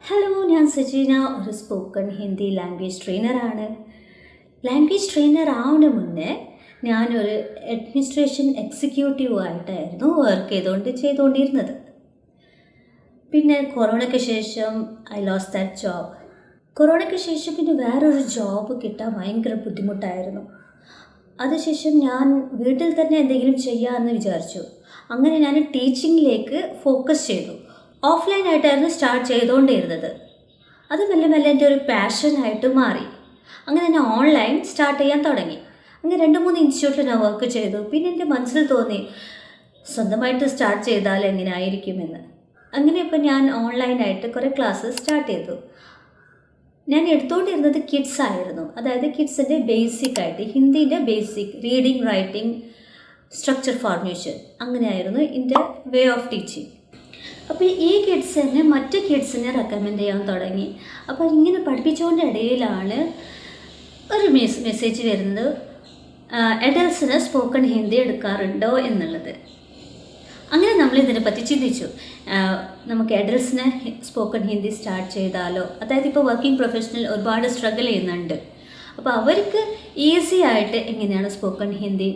Hello, ഞാൻ സജീന, ഒരു spoken Hindi language ട്രെയിനറാണ്. ലാംഗ്വേജ് ട്രെയിനർ ആവുന്ന മുന്നേ ഞാനൊരു അഡ്മിനിസ്ട്രേഷൻ എക്സിക്യൂട്ടീവായിട്ടായിരുന്നു ചെയ്തുകൊണ്ടിരുന്നത്. പിന്നെ കൊറോണയ്ക്ക് ശേഷം ഐ ലോസ്റ്റ് ദാറ്റ് ജോബ്. കൊറോണയ്ക്ക് ശേഷം പിന്നെ വേറൊരു ജോബ് കിട്ടാൻ ഭയങ്കര ബുദ്ധിമുട്ടായിരുന്നു. അതിനുശേഷം ഞാൻ വീട്ടിൽ തന്നെ എന്തെങ്കിലും ചെയ്യാമെന്ന് വിചാരിച്ചു. അങ്ങനെ ഞാൻ ടീച്ചിങ്ങിലേക്ക് ഫോക്കസ് ചെയ്തു. ഓഫ്ലൈനായിട്ടായിരുന്നു സ്റ്റാർട്ട് ചെയ്തുകൊണ്ടിരുന്നത്. അത് മെല്ലെ മെല്ലെ എൻ്റെ ഒരു പാഷനായിട്ട് മാറി. അങ്ങനെ ഞാൻ ഓൺലൈൻ സ്റ്റാർട്ട് ചെയ്യാൻ തുടങ്ങി. അങ്ങനെ 2-3 ഇൻസ്റ്റിറ്റ്യൂട്ടിൽ ഞാൻ വർക്ക് ചെയ്തു. പിന്നെ എൻ്റെ മനസ്സിൽ തോന്നി സ്വന്തമായിട്ട് സ്റ്റാർട്ട് ചെയ്താൽ എങ്ങനെ ആയിരിക്കുമെന്ന്. അങ്ങനെ ഇപ്പോൾ ഞാൻ ഓൺലൈനായിട്ട് കുറേ ക്ലാസ്സസ് സ്റ്റാർട്ട് ചെയ്തു. ഞാൻ എടുത്തുകൊണ്ടിരുന്നത് കിഡ്സ് ആയിരുന്നു. അതായത് കിഡ്സിൻ്റെ ബേസിക് ആയിട്ട് ഹിന്ദീൻ്റെ basic reading, writing, structure formation, അങ്ങനെയായിരുന്നു എൻ്റെ വേ ഓഫ് ടീച്ചിങ്. അപ്പോൾ ഈ കിഡ്സ് തന്നെ മറ്റ് കിഡ്സിനെ റെക്കമെൻഡ് ചെയ്യാൻ തുടങ്ങി. അപ്പോൾ ഇങ്ങനെ പഠിപ്പിച്ചുകൊണ്ട ഇടയിലാണ് ഒരു മെസ്സേജ് വരുന്നത്, അഡൽട്സിന് സ്പോക്കൺ ഹിന്ദി എടുക്കാറുണ്ടോ എന്നുള്ളത്. അങ്ങനെ നമ്മൾ ഇതിനെപ്പറ്റി ചിന്തിച്ചു, നമുക്ക് അഡൽട്സിന് സ്പോക്കൺ ഹിന്ദി സ്റ്റാർട്ട് ചെയ്താലോ. അതായത് ഇപ്പോൾ വർക്കിംഗ് പ്രൊഫഷണൽ ഒരുപാട് സ്ട്രഗിൾ ചെയ്യുന്നുണ്ട്. അപ്പോൾ അവർക്ക് ഈസി ആയിട്ട് എങ്ങനെയാണ് സ്പോക്കൺ ഹിന്ദി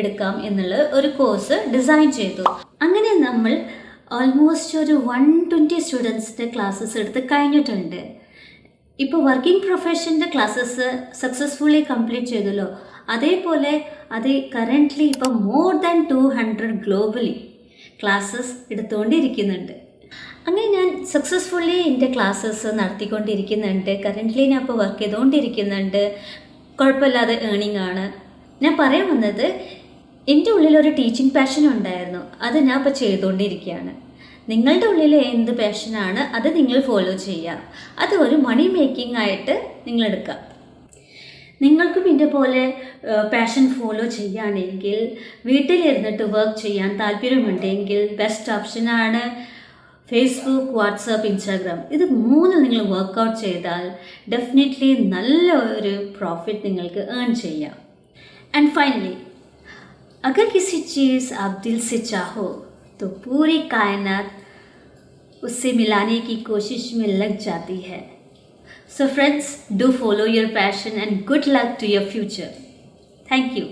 എടുക്കാം എന്നുള്ള ഒരു കോഴ്സ് ഡിസൈൻ ചെയ്തു. അങ്ങനെ നമ്മൾ ഓൾമോസ്റ്റ് ഒരു 120 സ്റ്റുഡൻസിൻ്റെ ക്ലാസ്സസ് എടുത്ത് കഴിഞ്ഞിട്ടുണ്ട്. ഇപ്പോൾ വർക്കിംഗ് പ്രൊഫഷൻ്റെ ക്ലാസ്സസ് സക്സസ്ഫുള്ളി കംപ്ലീറ്റ് ചെയ്തല്ലോ. അതേപോലെ അത് കറൻ്റ്ലി ഇപ്പോൾ മോർ ദാൻ 200 ഗ്ലോബലി ക്ലാസ്സസ് എടുത്തുകൊണ്ടിരിക്കുന്നുണ്ട്. അങ്ങനെ ഞാൻ സക്സസ്ഫുള്ളി എൻ്റെ ക്ലാസ്സസ് നടത്തിക്കൊണ്ടിരിക്കുന്നുണ്ട്. കറൻ്റ്ലി ഞാൻ ഇപ്പോൾ വർക്ക് ചെയ്തുകൊണ്ടിരിക്കുന്നുണ്ട്. കുഴപ്പമില്ലാതെ ഏണിംഗ് ആണ്. ഞാൻ പറയാൻ വന്നത്, എൻ്റെ ഉള്ളിലൊരു ടീച്ചിങ് പാഷൻ ഉണ്ടായിരുന്നു. അത് ഞാൻ ഇപ്പോൾ ചെയ്തുകൊണ്ടിരിക്കുകയാണ്. നിങ്ങളുടെ ഉള്ളിൽ എന്ത് പാഷനാണ് അത് നിങ്ങൾ ഫോളോ ചെയ്യുക. അത് ഒരു മണി മേക്കിംഗ് ആയിട്ട് നിങ്ങളെടുക്കുക. നിങ്ങൾക്കും ഇതിൻ്റെ പോലെ പാഷൻ ഫോളോ ചെയ്യുകയാണെങ്കിൽ, വീട്ടിലിരുന്നിട്ട് വർക്ക് ചെയ്യാൻ താല്പര്യമുണ്ടെങ്കിൽ ബെസ്റ്റ് ഓപ്ഷനാണ് ഫേസ്ബുക്ക്, വാട്സാപ്പ്, ഇൻസ്റ്റാഗ്രാം. ഇത് 3 നിങ്ങൾ വർക്കൗട്ട് ചെയ്താൽ ഡെഫിനറ്റ്ലി നല്ല ഒരു പ്രോഫിറ്റ് നിങ്ങൾക്ക് ഏൺ ചെയ്യാം. ആൻഡ് ഫൈനലി, अगर किसी चीज़ आप दिल से चाहो तो पूरी कायनात उससे मिलाने की कोशिश में लग जाती है. So friends, do follow your passion and good luck to your future. Thank you.